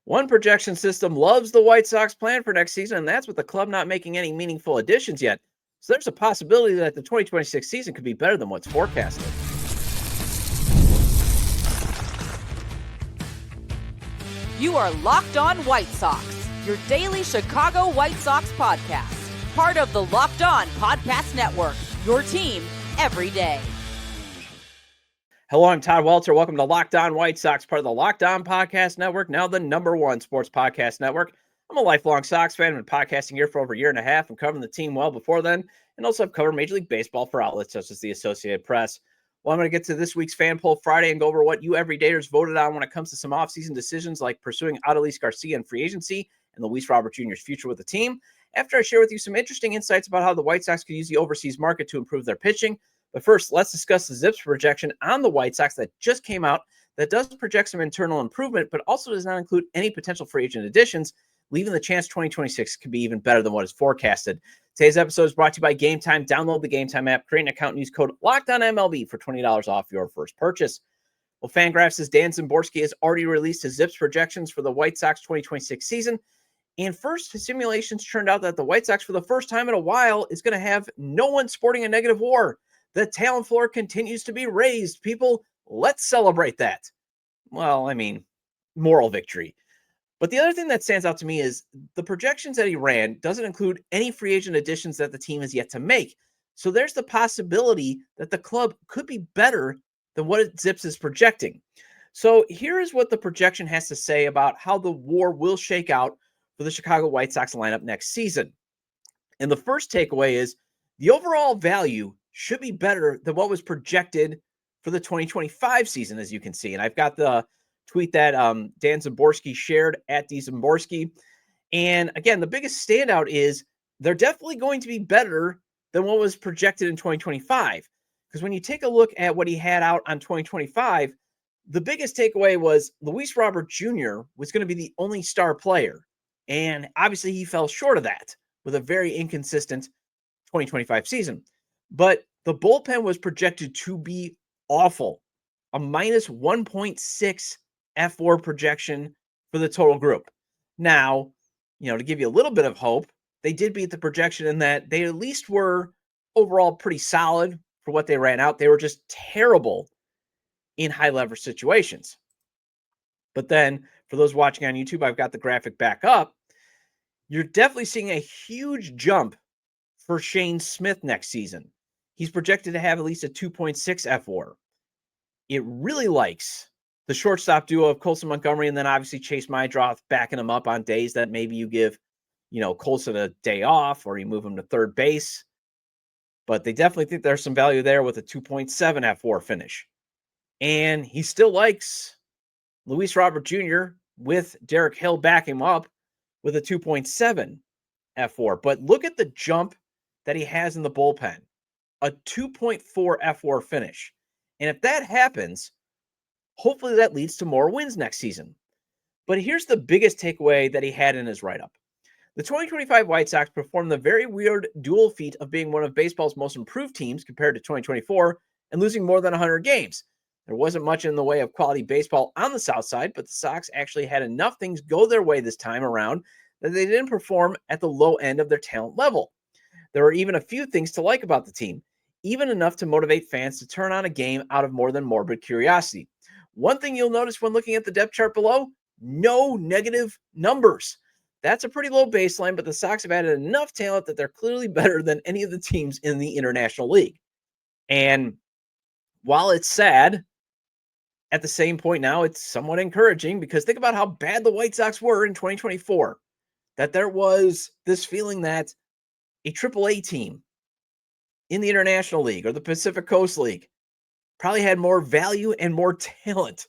One projection system loves the White Sox plan for next season, and that's with the club not making any meaningful additions yet. So there's a possibility that the 2026 season could be better than what's forecasted. You are Locked On White Sox, your daily Chicago White Sox podcast. Part of the Locked On Podcast Network, your team every day. Hello, I'm Todd Welter. Welcome to Locked On White Sox, part of the Locked On Podcast Network, now the #1 sports podcast network. I'm a lifelong Sox fan. I've been podcasting here for over a year and a half and covering the team well before then, and also I've covered Major League Baseball for outlets such as the Associated Press. Well, I'm going to get to this week's Fan Poll Friday and go over what you everydayers voted on when it comes to some offseason decisions like pursuing Adolis, Garcia in free agency and Luis Robert Jr.'s future with the team, after I share with you some interesting insights about how the White Sox could use the overseas market to improve their pitching. But first, let's discuss the ZiPS projection on the White Sox that just came out that does project some internal improvement, but also does not include any potential free agent additions, leaving the chance 2026 could be even better than what is forecasted. Today's episode is brought to you by Game Time. Download the Game Time app, create an account, and use code LOCKEDONMLB for $20 off your first purchase. Well, FanGraphs' Dan Szymborski has already released his ZiPS projections for the White Sox 2026 season. And first, his simulations turned out that the White Sox, for the first time in a while, is going to have no one sporting a negative WAR. The talent floor continues to be raised. People, let's celebrate that. Well, I mean, moral victory. But the other thing that stands out to me is the projections that he ran doesn't include any free agent additions that the team has yet to make. So there's the possibility that the club could be better than what ZiPS is projecting. So here is what the projection has to say about how the WAR will shake out for the Chicago White Sox lineup next season. And the first takeaway is the overall value should be better than what was projected for the 2025 season, as you can see. And I've got the tweet that Dan Szymborski shared at Szymborski. And again, the biggest standout is they're definitely going to be better than what was projected in 2025. Because when you take a look at what he had out on 2025, the biggest takeaway was Luis Robert Jr. was going to be the only star player. And obviously he fell short of that with a very inconsistent 2025 season. But the bullpen was projected to be awful, a minus 1.6 F4 projection for the total group. Now, to give you a little bit of hope, they did beat the projection in that they at least were overall pretty solid for what they ran out. They were just terrible in high leverage situations. But then for those watching on YouTube, I've got the graphic back up. You're definitely seeing a huge jump for Shane Smith next season. He's projected to have at least a 2.6 F4. It really likes the shortstop duo of Colson Montgomery and then obviously Chase Maedroff backing him up on days that maybe you give, Colson a day off or you move him to third base. But they definitely think there's some value there with a 2.7 F4 finish. And he still likes Luis Robert Jr. with Derek Hill backing him up with a 2.7 F4. But look at the jump that he has in the bullpen, a 2.4 F4 finish. And if that happens, hopefully that leads to more wins next season. But here's the biggest takeaway that he had in his write-up. The 2025 White Sox performed the very weird dual feat of being one of baseball's most improved teams compared to 2024 and losing more than 100 games. There wasn't much in the way of quality baseball on the South Side, but the Sox actually had enough things go their way this time around that they didn't perform at the low end of their talent level. There were even a few things to like about the team, even enough to motivate fans to turn on a game out of more than morbid curiosity. One thing you'll notice when looking at the depth chart below, no negative numbers. That's a pretty low baseline, but the Sox have added enough talent that they're clearly better than any of the teams in the International League. And while it's sad, at the same point now, it's somewhat encouraging because think about how bad the White Sox were in 2024, that there was this feeling that a AAA team in the International League or the Pacific Coast League probably had more value and more talent.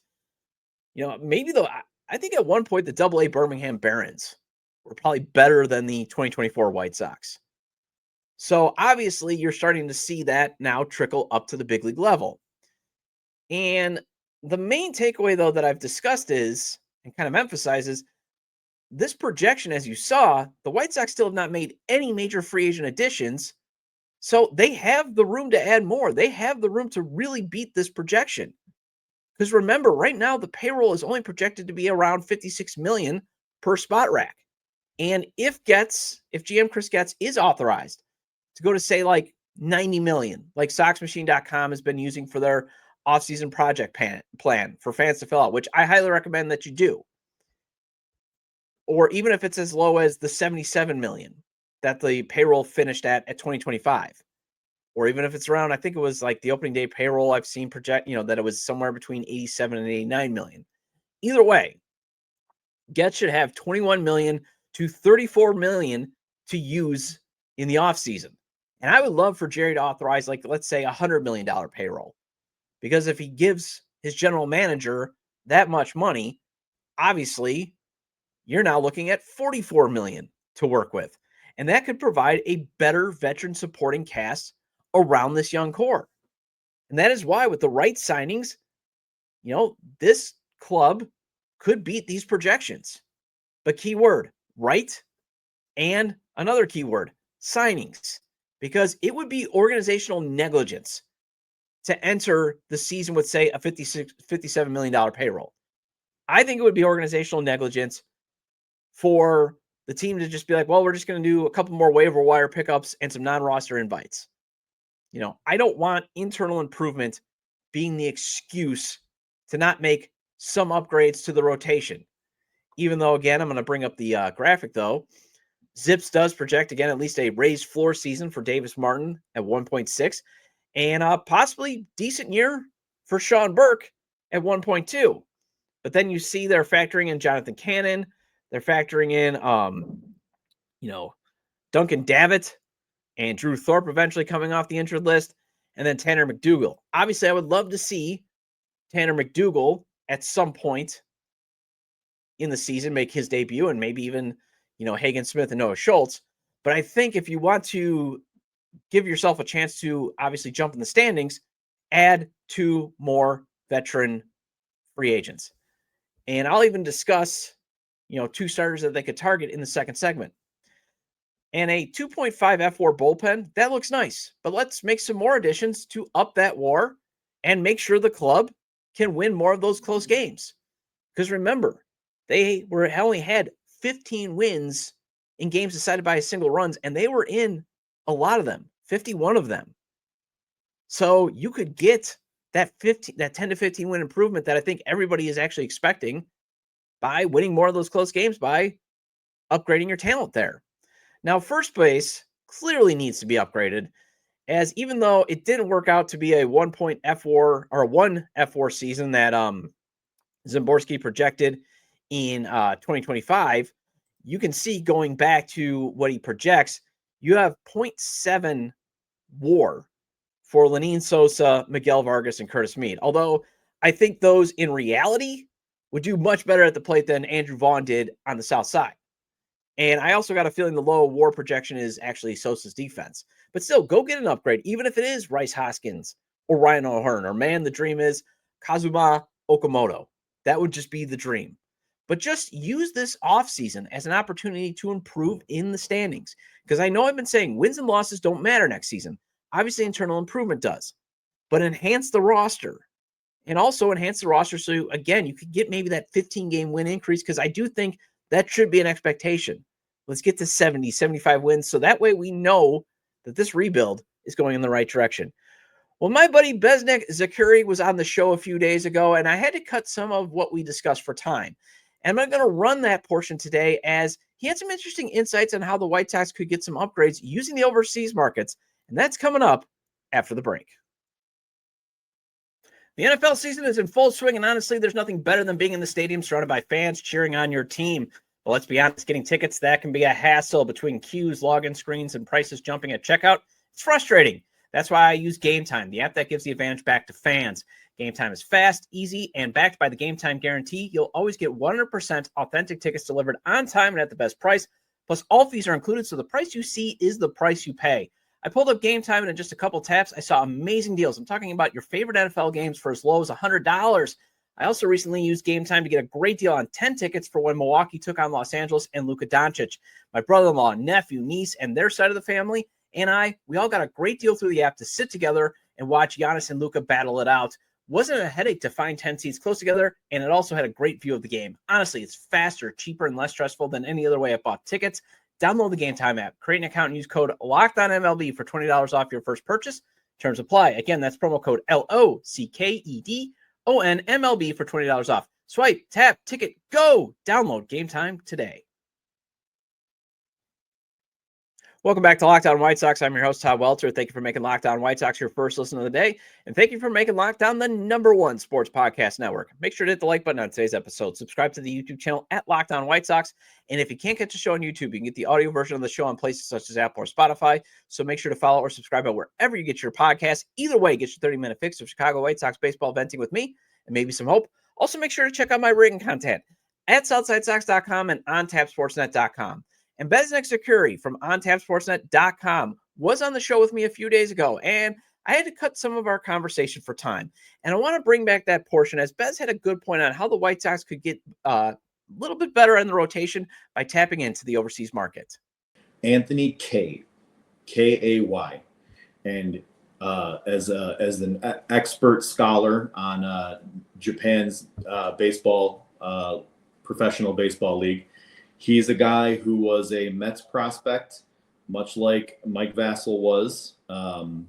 Maybe though, I think at one point the AA Birmingham Barons were probably better than the 2024 White Sox. So obviously you're starting to see that now trickle up to the big league level. And the main takeaway though that I've discussed is, and kind of emphasizes, this projection, as you saw, the White Sox still have not made any major free agent additions. So they have the room to add more. They have the room to really beat this projection. Because remember, right now, the payroll is only projected to be around $56 million per spot rack. And if GM Chris Getz is authorized to go to, say, like $90 million, like SoxMachine.com has been using for their offseason project plan for fans to fill out, which I highly recommend that you do. Or even if it's as low as the $77 million that the payroll finished at 2025. Or even if it's around, I think it was like the opening day payroll I've seen project, that it was somewhere between 87 and 89 million. Either way, Getz should have 21 million to 34 million to use in the offseason. And I would love for Jerry to authorize, like, let's say $100 million payroll. Because if he gives his general manager that much money, obviously you're now looking at 44 million to work with. And that could provide a better veteran supporting cast around this young core. And that is why with the right signings, this club could beat these projections. But keyword, right? And another keyword, signings. Because it would be organizational negligence to enter the season with, say, a $57 million payroll. I think it would be organizational negligence for the team to just be like, well, we're just going to do a couple more waiver wire pickups and some non-roster invites. I don't want internal improvement being the excuse to not make some upgrades to the rotation. Even though, again, I'm going to bring up the graphic, though. ZiPS does project, again, at least a raised floor season for Davis Martin at 1.6 and possibly decent year for Sean Burke at 1.2. But then you see they're factoring in Jonathan Cannon. They're factoring in, Duncan Davitt and Drew Thorpe eventually coming off the injured list, and then Tanner McDougal. Obviously, I would love to see Tanner McDougal at some point in the season make his debut, and maybe even, Hagen Smith and Noah Schultz. But I think if you want to give yourself a chance to obviously jump in the standings, add 2 more veteran free agents. And I'll even discuss, 2 starters that they could target in the second segment. And a 2.5 F4 bullpen, that looks nice. But let's make some more additions to up that WAR and make sure the club can win more of those close games. Because remember, they only had 15 wins in games decided by a single runs, and they were in a lot of them, 51 of them. So you could get that 10 to 15 win improvement that I think everybody is actually expecting by winning more of those close games by upgrading your talent there. Now, first base clearly needs to be upgraded, as even though it didn't work out to be a 1 F4 season that Szymborski projected in 2025, you can see going back to what he projects, you have 0.7 WAR for Lenine Sosa, Miguel Vargas, and Curtis Mead. Although I think those in reality would do much better at the plate than Andrew Vaughn did on the south side. And I also got a feeling the low WAR projection is actually Sosa's defense. But still, go get an upgrade, even if it is Rice Hoskins or Ryan O'Hearn, or man, the dream is Kazuma Okamoto. That would just be the dream. But just use this offseason as an opportunity to improve in the standings. Because I know I've been saying wins and losses don't matter next season. Obviously, internal improvement does. But enhance the roster. And also enhance the roster so, again, you could get maybe that 15-game win increase, because I do think that should be an expectation. Let's get to 70, 75 wins, so that way we know that this rebuild is going in the right direction. Well, my buddy Besnik Zekiri was on the show a few days ago, and I had to cut some of what we discussed for time. And I'm going to run that portion today, as he had some interesting insights on how the White Sox could get some upgrades using the overseas markets, and that's coming up after the break. The NFL season is in full swing, and honestly, there's nothing better than being in the stadium surrounded by fans cheering on your team. But let's be honest, getting tickets, that can be a hassle between queues, login screens, and prices jumping at checkout. It's frustrating. That's why I use Game Time, the app that gives the advantage back to fans. Game Time is fast, easy, and backed by the Game Time guarantee. You'll always get 100% authentic tickets delivered on time and at the best price. Plus, all fees are included, so the price you see is the price you pay. I pulled up Game Time, and in just a couple taps, I saw amazing deals. I'm talking about your favorite NFL games for as low as $100. I also recently used Game Time to get a great deal on 10 tickets for when Milwaukee took on Los Angeles and Luka Doncic. My brother-in-law, nephew, niece, and their side of the family, and we all got a great deal through the app to sit together and watch Giannis and Luka battle it out Wasn't a headache to find 10 seats close together, and it also had a great view of the game. Honestly, it's faster, cheaper, and less stressful than any other way I bought tickets. Download the Game Time app, create an account, and use code LOCKEDONMLB for $20 off your first purchase. Terms apply. Again, that's promo code LOCKEDONMLB for $20 off. Swipe, tap, ticket, go! Download Game Time today. Welcome back to Locked On White Sox. I'm your host, Todd Welter. Thank you for making Locked On White Sox your first listen of the day. And thank you for making Locked On the #1 sports podcast network. Make sure to hit the like button on today's episode. Subscribe to the YouTube channel at Locked On White Sox. And if you can't catch the show on YouTube, you can get the audio version of the show on places such as Apple or Spotify. So make sure to follow or subscribe at wherever you get your podcasts. Either way, get your 30-minute fix of Chicago White Sox baseball venting with me and maybe some hope. Also, make sure to check out my written content at SouthsideSox.com and OnTapSportsNet.com. And Besnik Zekiri from OnTapSportsNet.com was on the show with me a few days ago, and I had to cut some of our conversation for time. And I want to bring back that portion, as Bez had a good point on how the White Sox could get a little bit better in the rotation by tapping into the overseas market. Anthony Kay, Kay, and as an expert scholar on Japan's professional baseball league. He's a guy who was a Mets prospect, much like Mike Vasil was, and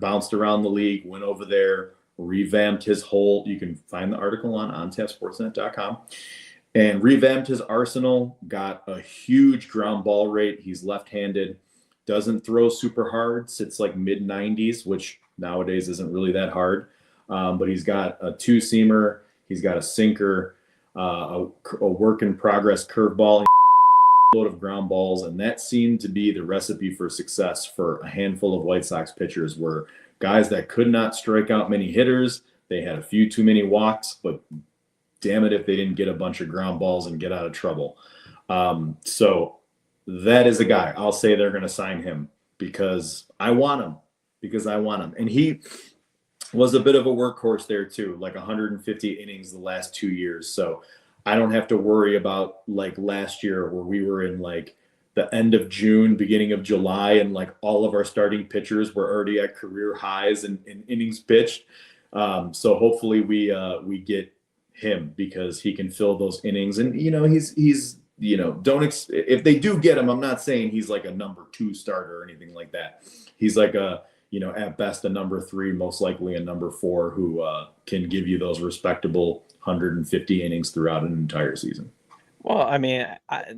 bounced around the league, went over there, revamped his whole, you can find the article on OnTapSportsNet.com, and revamped his arsenal, got a huge ground ball rate. He's left-handed, doesn't throw super hard, sits like mid-90s, which nowadays isn't really that hard, but he's got a two-seamer, he's got a sinker, a work-in-progress curveball, a load of ground balls, and that seemed to be the recipe for success for a handful of White Sox pitchers, were guys that could not strike out many hitters. They had a few too many walks, but damn it if they didn't get a bunch of ground balls and get out of trouble. So that is a guy. I'll say they're going to sign him because I want him. And he was a bit of a workhorse there too, like 150 innings the last 2 years. So I don't have to worry about like last year where we were in like the end of June, beginning of July, and like all of our starting pitchers were already at career highs in innings pitched. So hopefully we get him because he can fill those innings. And, he's if they do get him, I'm not saying he's like a number 2 starter or anything like that. He's like at best a number 3, most likely a number 4 who can give you those respectable 150 innings throughout an entire season. Well, I mean,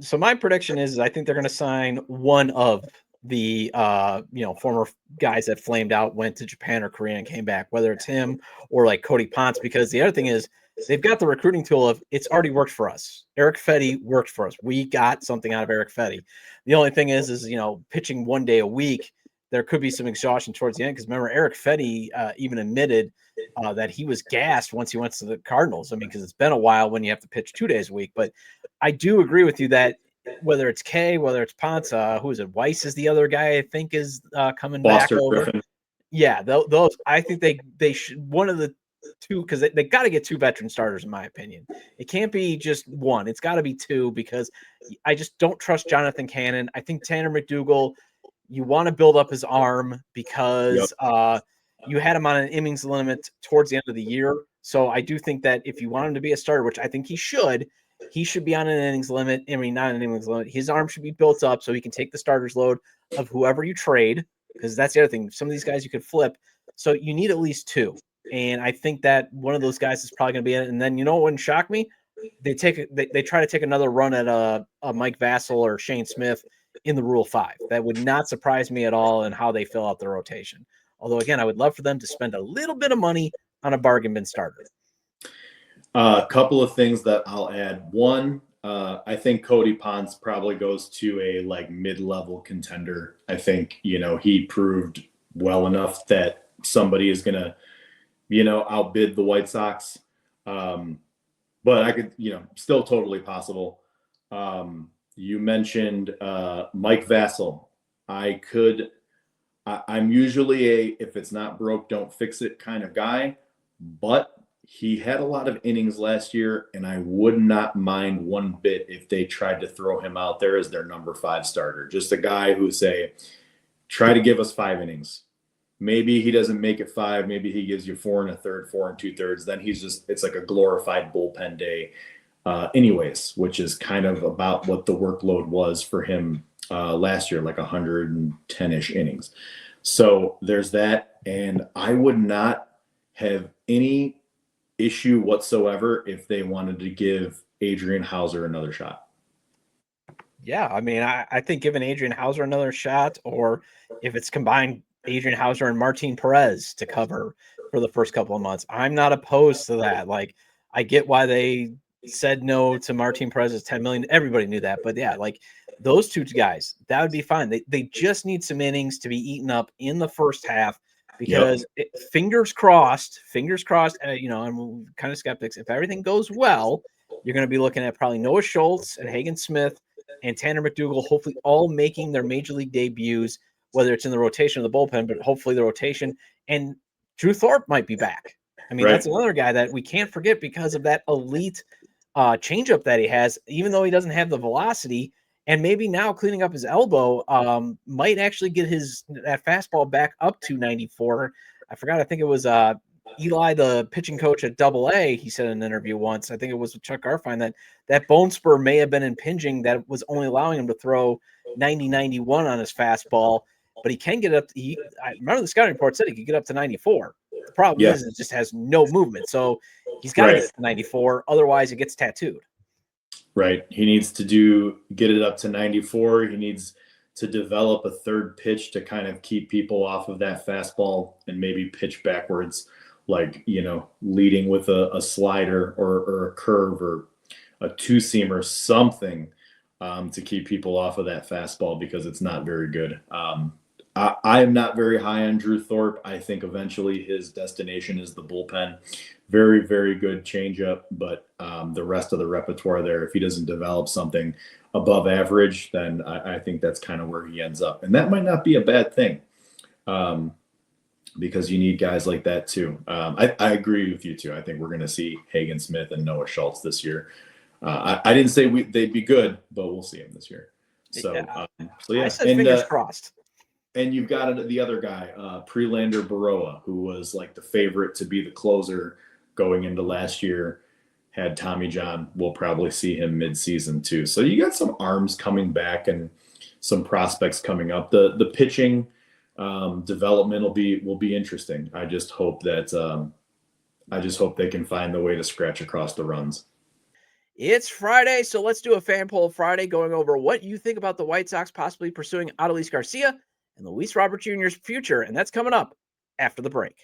so my prediction is I think they're going to sign one of the, former guys that flamed out, went to Japan or Korea and came back, whether it's him or like Cody Ponce, because the other thing is they've got the recruiting tool of it's already worked for us. Eric Fetty worked for us. We got something out of Eric Fetty. The only thing is pitching 1 day a week, there could be some exhaustion towards the end. Because remember, Eric Fetty even admitted that he was gassed once he went to the Cardinals. I mean, because it's been a while when you have to pitch 2 days a week. But I do agree with you that whether it's Kay, whether it's Ponce, who is it? Weiss is the other guy I think is coming back over. Griffin. Yeah, those I think they should, one of the two, because they got to get 2 veteran starters in my opinion. It can't be just one. It's got to be 2 because I just don't trust Jonathan Cannon. I think Tanner McDougal, you want to build up his arm because you had him on an innings limit towards the end of the year. So I do think that if you want him to be a starter, which I think he should be on an innings limit. I mean, not an innings limit. His arm should be built up so he can take the starter's load of whoever you trade, because that's the other thing. Some of these guys you could flip. So you need at least 2. And I think that one of those guys is probably going to be it. And then, what wouldn't shock me? They try to take another run at a Mike Vasil or Shane Smith in the Rule 5. That would not surprise me at all in how they fill out the rotation. Although, again, I would love for them to spend a little bit of money on a bargain bin starter. A couple of things that I'll add. One, I think Cody Ponce probably goes to a like mid-level contender. I think, he proved well enough that somebody is going to, outbid the White Sox. But I could, still totally possible. You mentioned Mike Vasil. I'm usually if it's not broke, don't fix it kind of guy, but he had a lot of innings last year, and I would not mind one bit if they tried to throw him out there as their number 5 starter. Just a guy who try to give us 5 innings. Maybe he doesn't make it 5. Maybe he gives you 4 1/3, 4 2/3. Then it's like a glorified bullpen day anyways, which is kind of about what the workload was for him last year, like 110-ish innings. So there's that. And I would not have any issue whatsoever if they wanted to give Adrian Hauser another shot. Yeah, I mean, I think giving Adrian Hauser another shot, or if it's combined Adrian Hauser and Martin Perez to cover for the first couple of months, I'm not opposed to that. Like, I get why they said no to Martin Perez's 10 million. Everybody knew that, but yeah, like those two guys, that would be fine. They just need some innings to be eaten up in the first half because fingers crossed, I'm kind of skeptics. If everything goes well, you're going to be looking at probably Noah Schultz and Hagen Smith and Tanner McDougal, hopefully all making their major league debuts, whether it's in the rotation or the bullpen, but hopefully the rotation. And Drew Thorpe might be back. I mean, That's another guy that we can't forget because of that elite changeup that he has, even though he doesn't have the velocity. And maybe now cleaning up his elbow might actually get that fastball back up to 94. I forgot. I think it was Eli, the pitching coach at AA, he said in an interview once, I think it was with Chuck Garfien, that bone spur may have been impinging that was only allowing him to throw 90-91 on his fastball, but he can get up. I remember the scouting report said he could get up to 94. The problem is it just has no movement. So he's got to get to 94. Otherwise it gets tattooed. Right. He needs to get it up to 94. He needs to develop a third pitch to kind of keep people off of that fastball and maybe pitch backwards, like, leading with a slider or a curve or a two-seamer, something to keep people off of that fastball because it's not very good. I am not very high on Drew Thorpe. I think eventually his destination is the bullpen. Very, very good changeup, but the rest of the repertoire there, if he doesn't develop something above average, then I think that's kind of where he ends up. And that might not be a bad thing because you need guys like that too. I agree with you too. I think we're going to see Hagen Smith and Noah Schultz this year. I didn't say they'd be good, but we'll see them this year. So yeah. I said fingers crossed. And you've got the other guy, Prelander Baroa, who was like the favorite to be the closer going into last year, had Tommy John. We'll probably see him mid-season too. So you got some arms coming back and some prospects coming up. The pitching development will be interesting. I just hope that they can find the way to scratch across the runs. It's Friday, so let's do a fan poll Friday going over what you think about the White Sox possibly pursuing Adolis Garcia and Luis Robert Jr.'s future, and that's coming up after the break.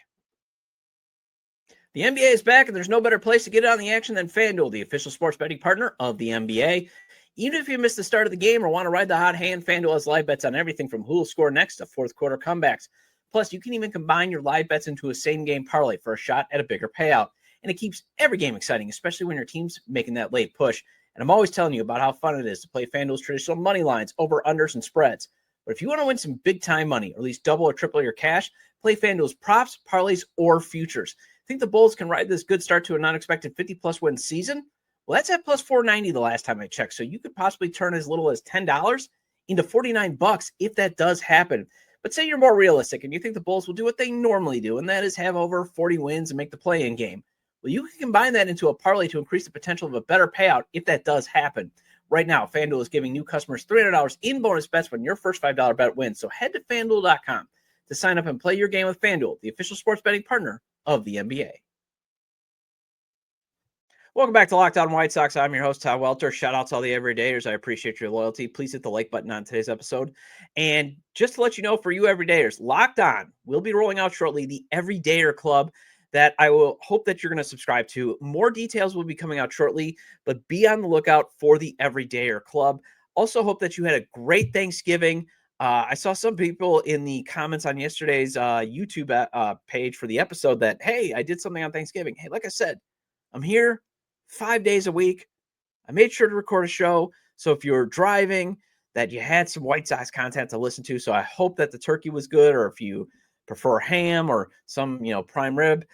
The NBA is back, and there's no better place to get on the action than FanDuel, the official sports betting partner of the NBA. Even if you missed the start of the game or want to ride the hot hand, FanDuel has live bets on everything from who will score next to fourth quarter comebacks. Plus, you can even combine your live bets into a same-game parlay for a shot at a bigger payout. And it keeps every game exciting, especially when your team's making that late push. And I'm always telling you about how fun it is to play FanDuel's traditional money lines, over, unders, and spreads. But if you want to win some big-time money, or at least double or triple your cash, play FanDuel's props, parlays, or futures. Think the Bulls can ride this good start to a non-expected 50-plus win season? Well, that's at plus 490 the last time I checked, so you could possibly turn as little as $10 into $49 if that does happen. But say you're more realistic and you think the Bulls will do what they normally do, and that is have over 40 wins and make the play-in game. Well, you can combine that into a parlay to increase the potential of a better payout if that does happen. Right now, FanDuel is giving new customers $300 in bonus bets when your first $5 bet wins. So head to FanDuel.com to sign up and play your game with FanDuel, the official sports betting partner of the NBA. Welcome back to Locked On White Sox. I'm your host, Todd Welter. Shout out to all the everydayers. I appreciate your loyalty. Please hit the like button on today's episode. And just to let you know, for you everydayers, Locked On will be rolling out shortly the Everydayer Club that I will hope that you're going to subscribe to. More details will be coming out shortly, but be on the lookout for the Everydayer Club. Also hope that you had a great Thanksgiving. I saw some people in the comments on yesterday's YouTube page for the episode that, hey, I did something on Thanksgiving. Hey, like I said, I'm here 5 days a week. I made sure to record a show. So if you're driving, that you had some White Sox content to listen to. So I hope that the turkey was good, or if you prefer ham or some, prime rib,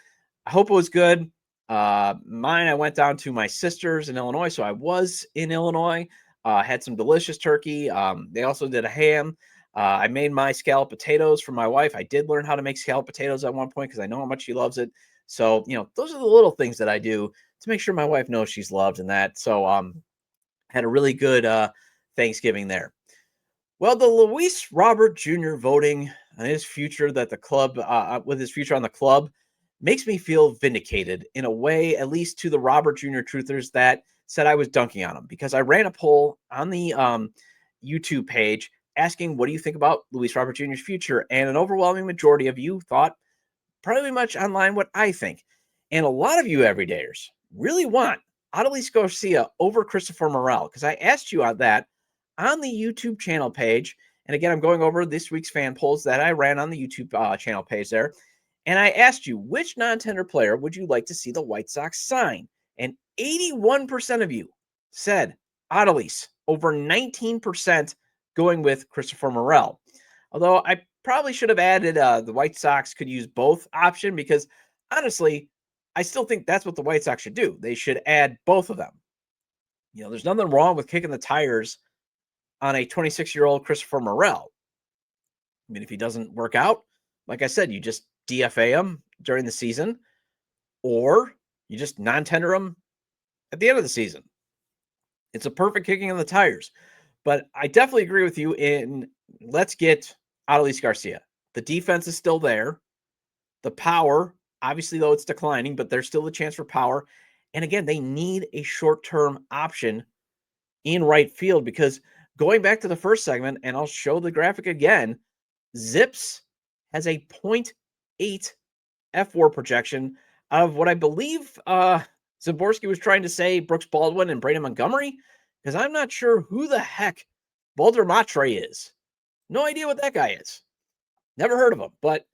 I hope it was good. Mine, I went down to my sister's in Illinois. So I was in Illinois, had some delicious turkey. They also did a ham. I made my scalloped potatoes for my wife. I did learn how to make scalloped potatoes at one point because I know how much she loves it. So, those are the little things that I do to make sure my wife knows she's loved and that. So, had a really good Thanksgiving there. Well, the Luis Robert Jr. voting on his future that the club, with his future on the club, makes me feel vindicated in a way, at least to the Robert Jr. truthers that said I was dunking on him, because I ran a poll on the YouTube page asking, what do you think about Luis Robert Jr.'s future? And an overwhelming majority of you thought pretty much online what I think. And a lot of you everydayers really want Adolis Garcia over Christopher Morel, because I asked you on that on the YouTube channel page. And again, I'm going over this week's fan polls that I ran on the YouTube channel page there. And I asked you, which non-tender player would you like to see the White Sox sign? And 81% of you said Adolis, over 19% going with Christopher Morel. Although I probably should have added the White Sox could use both option, because honestly, I still think that's what the White Sox should do. They should add both of them. There's nothing wrong with kicking the tires on a 26-year-old Christopher Morel. I mean, if he doesn't work out, like I said, you just DFA him during the season, or you just non-tender him at the end of the season. It's a perfect kicking of the tires. But I definitely agree with you in let's get Adolis Garcia. The defense is still there. The power, obviously, though it's declining, but there's still a chance for power. And again, they need a short-term option in right field, because going back to the first segment, and I'll show the graphic again, ZiPS has a 0.8 F4 projection out of what I believe Zaborski was trying to say Brooks Baldwin and Brandon Montgomery, because I'm not sure who the heck Balder Matre is. No idea what that guy is. Never heard of him. But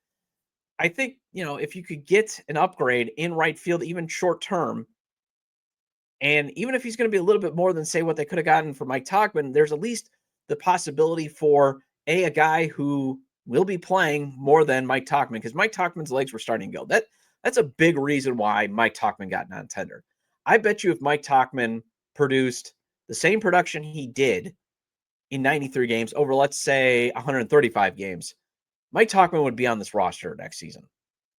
I think, if you could get an upgrade in right field, even short term, and even if he's going to be a little bit more than, say, what they could have gotten for Mike Tauchman, there's at least the possibility for a guy who will be playing more than Mike Tauchman, because Mike Tauchman's legs were starting to go. That's a big reason why Mike Tauchman got non-tendered. I bet you if Mike Tauchman produced the same production he did in 93 games over, let's say, 135 games, Mike Tauchman would be on this roster next season.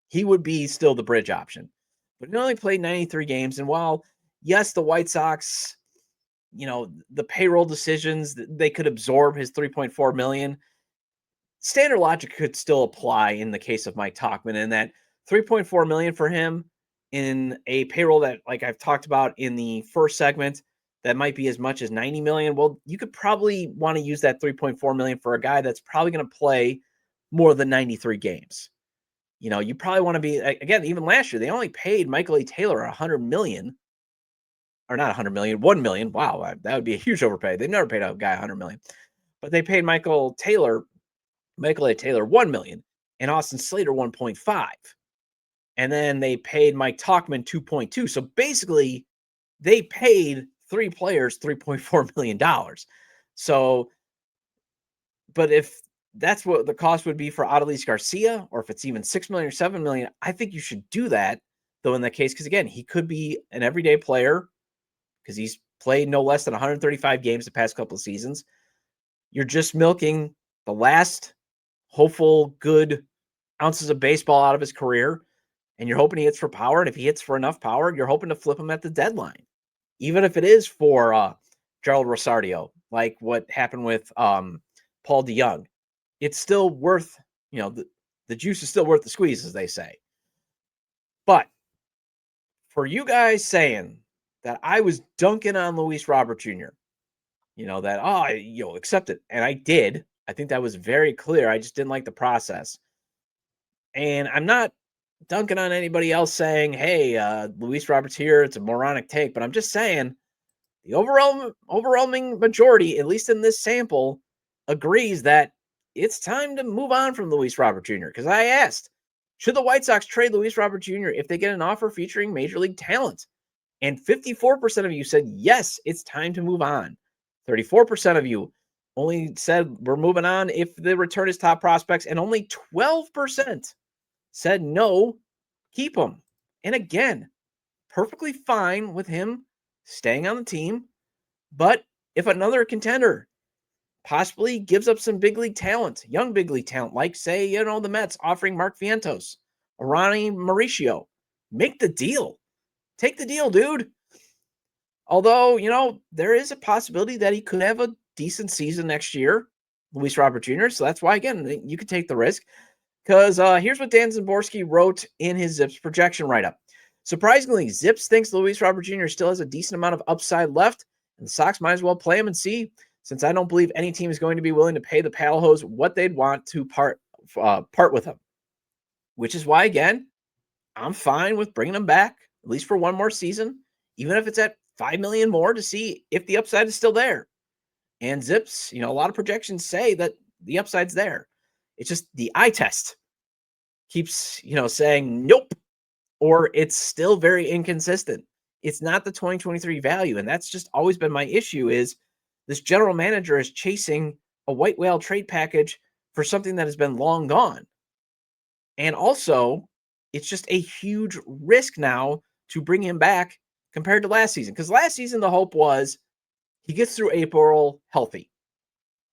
He would be still the bridge option. But he only played 93 games, and while, yes, the White Sox, the payroll decisions, they could absorb his $3.4 million. Standard logic could still apply in the case of Mike Tauchman, and that $3.4 million for him in a payroll that, like I've talked about in the first segment, that might be as much as $90 million. Well, you could probably want to use that $3.4 million for a guy that's probably going to play more than 93 games. You probably want to be, again, even last year, they only paid Michael A. Taylor $100 million. Or not $100 million, $1 million. Wow, that would be a huge overpay. They never paid a guy $100 million. But they paid Michael A. Taylor $1 million, and Austin Slater 1.5. And then they paid Mike Tauchman 2.2. So basically, they paid three players $3.4 million. So, but if that's what the cost would be for Adolis Garcia, or if it's even $6 million or $7 million, I think you should do that, though, in that case, because again, he could be an everyday player, because he's played no less than 135 games the past couple of seasons. You're just milking the last hopeful good ounces of baseball out of his career, and you're hoping he hits for power. And if he hits for enough power, you're hoping to flip him at the deadline, even if it is for Gerald Rosario, like what happened with Paul DeYoung. It's still worth, the juice is still worth the squeeze, as they say. But for you guys saying that I was dunking on Luis Robert Jr., that, accept it. And I did. I think that was very clear. I just didn't like the process. And I'm not dunking on anybody else saying, hey, Luis Robert's here, it's a moronic take. But I'm just saying the overwhelming majority, at least in this sample, agrees that it's time to move on from Luis Robert Jr. Because I asked, should the White Sox trade Luis Robert Jr. if they get an offer featuring major league talent? And 54% of you said, yes, it's time to move on. 34% of you only said we're moving on if they return his top prospects. And only 12% said no, keep him. And again, perfectly fine with him staying on the team. But if another contender possibly gives up some big league talent, young big league talent, like, say, the Mets offering Mark Vientos, Ronnie Mauricio. Make the deal. Take the deal, dude. Although, there is a possibility that he could have a decent season next year, Luis Robert Jr. So that's why, again, you could take the risk. Because here's what Dan Szymborski wrote in his ZiPS projection write-up. Surprisingly, ZiPS thinks Luis Robert Jr. still has a decent amount of upside left, and the Sox might as well play him and see, since I don't believe any team is going to be willing to pay the Paddle what they'd want to part with him. Which is why, again, I'm fine with bringing him back, at least for one more season, even if it's at $5 million more, to see if the upside is still there. And ZiPS, a lot of projections say that the upside's there. It's just the eye test keeps, saying nope, or it's still very inconsistent. It's not the 2023 value. And that's just always been my issue, is this general manager is chasing a white whale trade package for something that has been long gone. And also, it's just a huge risk now to bring him back compared to last season. Because last season, the hope was he gets through April healthy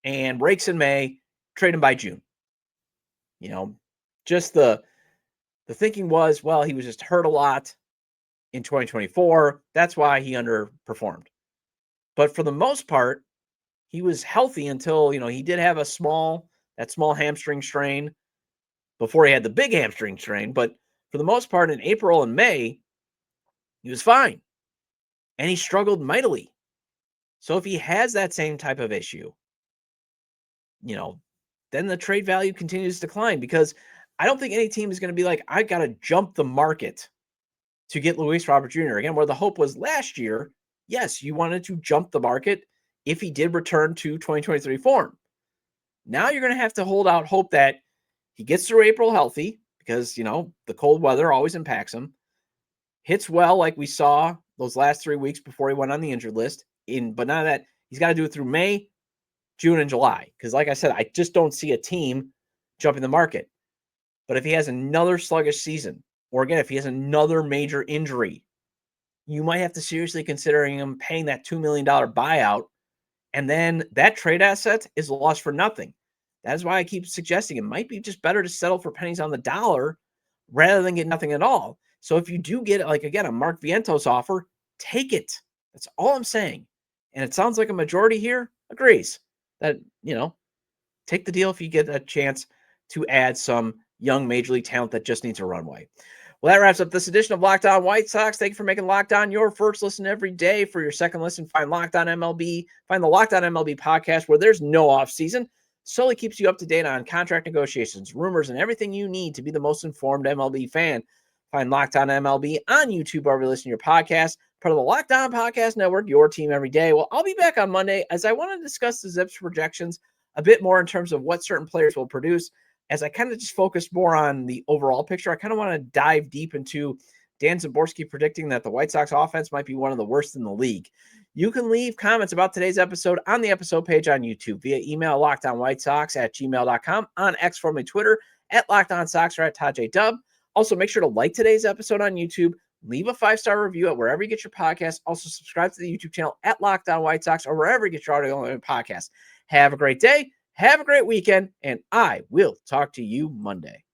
and breaks in May, trade him by June. Just the thinking was, well, he was just hurt a lot in 2024. That's why he underperformed. But for the most part, he was healthy until, he did have that small hamstring strain before he had the big hamstring strain. But for the most part, in April and May, he was fine. And he struggled mightily. So if he has that same type of issue, then the trade value continues to decline, because I don't think any team is going to be like, I got to jump the market to get Luis Robert Jr. Again, where the hope was last year, yes, you wanted to jump the market if he did return to 2023 form. Now you're going to have to hold out hope that he gets through April healthy, because, the cold weather always impacts him, hits well like we saw those last 3 weeks before he went on the injured list. But now that he's got to do it through May, June, and July. Because like I said, I just don't see a team jumping the market. But if he has another sluggish season, or again, if he has another major injury, you might have to seriously consider him paying that $2 million buyout. And then that trade asset is lost for nothing. That is why I keep suggesting it might be just better to settle for pennies on the dollar rather than get nothing at all. So if you do get, like, again, a Mark Vientos offer, take it. That's all I'm saying. And it sounds like a majority here agrees that, take the deal if you get a chance to add some young major league talent that just needs a runway. Well, that wraps up this edition of Locked On White Sox. Thank you for making Locked On your first listen every day. For your second listen, find Locked On MLB. Find the Locked On MLB podcast, where there's no offseason. Solely keeps you up to date on contract negotiations, rumors, and everything you need to be the most informed MLB fan. Find Locked On MLB on YouTube, or listen to your podcast. Part of the Locked On Podcast Network, your team every day. Well, I'll be back on Monday as I want to discuss the ZiPS projections a bit more in terms of what certain players will produce. As I kind of just focus more on the overall picture, I kind of want to dive deep into Dan Szymborski predicting that the White Sox offense might be one of the worst in the league. You can leave comments about today's episode on the episode page on YouTube via email, lockedonwhitesox@gmail.com, on X, formerly Twitter, @LockedOnSox, or @ToddJDub. Also, make sure to like today's episode on YouTube, leave a 5-star review at wherever you get your podcast. Also, subscribe to the YouTube channel @LockedOnWhiteSox, or wherever you get your audio podcast. Have a great day. Have a great weekend, and I will talk to you Monday.